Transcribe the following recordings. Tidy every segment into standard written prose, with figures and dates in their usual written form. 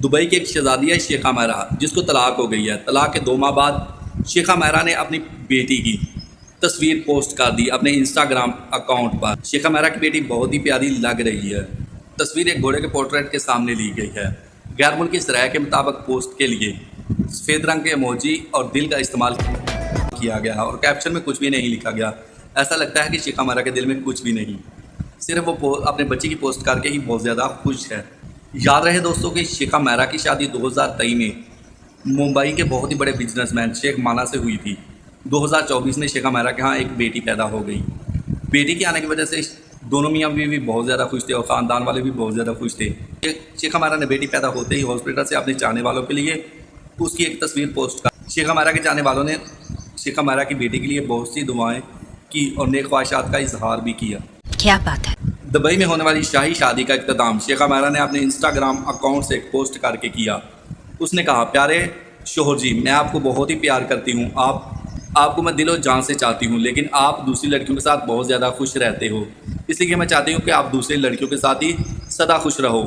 Dubai की एक शहजादी है शेखा महरा, जिसको तलाक हो गई है। तलाक के 2 माह बाद शेखा महरा ने अपनी बेटी की तस्वीर पोस्ट कर दी अपने इंस्टाग्राम अकाउंट पर। शेखा महरा की बेटी बहुत ही प्यारी लग रही है। तस्वीर एक घोड़े के पोर्ट्रेट के सामने ली गई है। गैर मुल्की सराय के मुताबिक पोस्ट के लिए सफ़ेद रंग के इमोजी और दिल का इस्तेमाल किया गया और कैप्शन में कुछ भी नहीं लिखा गया। ऐसा लगता है कि शेखा महरा के दिल में कुछ भी नहीं, सिर्फ वो अपने बच्चे की पोस्ट करके ही बहुत ज़्यादा खुश है। याद रहे दोस्तों कि शेखा महरा की शादी 2023 में मुंबई के बहुत ही बड़े बिजनेसमैन शेख माना से हुई थी। 2024 में शेखा महरा के यहाँ एक बेटी पैदा हो गई। बेटी के आने की वजह से दोनों मियाँ बीवी बहुत ज़्यादा खुश थे और ख़ानदान वाले भी बहुत ज़्यादा खुश थे। शेखा महरा ने बेटी पैदा होते ही हॉस्पिटल से अपने चाहने वालों के लिए उसकी एक तस्वीर पोस्ट कर। शेखा महरा के चाहने वालों ने शेखा महरा की बेटी के लिए बहुत सी दुआएं की और नेक ख्वाहिशात का इजहार भी किया। क्या बात है। दुबई में होने वाली शाही शादी का इख्तिताम शेखा महरा ने अपने इंस्टाग्राम अकाउंट से एक पोस्ट करके किया। उसने कहा, प्यारे शोहर जी, मैं आपको बहुत ही प्यार करती हूँ। आपको मैं दिलो जान से चाहती हूँ, लेकिन आप दूसरी लड़कियों के साथ बहुत ज़्यादा खुश रहते हो, इसलिए मैं चाहती हूँ कि आप दूसरी लड़कियों के साथ ही सदा खुश रहो।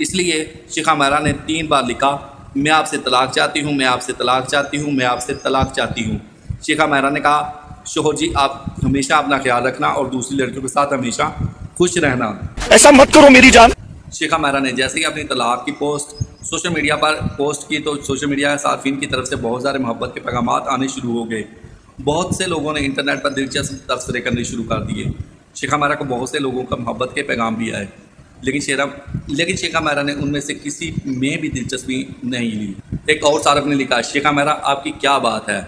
इसलिए शेखा महरा ने 3 बार लिखा, मैं आपसे तलाक चाहती हूँ, मैं आपसे तलाक चाहती हूँ, मैं आपसे तलाक चाहती हूँ। शेखा महरा ने कहा, शोहर जी आप हमेशा अपना ख्याल रखना और दूसरी लड़कियों के साथ हमेशा खुश रहना। ऐसा मत करो मेरी जान। शेखा महरा ने जैसे ही अपनी तलाक की पोस्ट सोशल मीडिया पर पोस्ट की तो सोशल मीडिया सार्फिन की तरफ से बहुत सारे मोहब्बत के पैगामात आने शुरू हो गए। बहुत से लोगों ने इंटरनेट पर दिलचस्प तबसरे करने शुरू कर दिए। शेखा महरा को बहुत से लोगों का मोहब्बत के पैगाम भी आए, लेकिन शेखा महरा ने उनमें से किसी में भी दिलचस्पी नहीं ली। एक और सार्फ ने लिखा, शेखा महरा आपकी क्या बात है।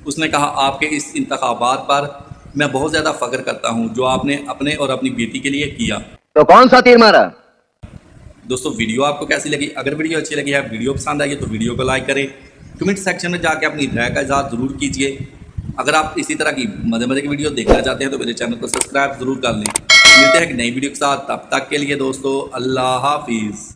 उसने कहा, आपके इस इंतखाबात पर मैं बहुत ज़्यादा फ़ख्र करता हूँ जो आपने अपने और अपनी बेटी के लिए किया। तो कौन सा तीर मारा? दोस्तों वीडियो आपको कैसी लगी? अगर वीडियो अच्छी लगी है, वीडियो पसंद आई है तो वीडियो को लाइक करें। कमेंट सेक्शन में जाके अपनी राय का इज़हार ज़रूर कीजिए। अगर आप इसी तरह की मज़े की वीडियो देखना चाहते हैं तो मेरे चैनल को सब्सक्राइब ज़रूर कर लें। मिलते हैं एक नई वीडियो के साथ, तब तक के लिए दोस्तों अल्लाह हाफिज़।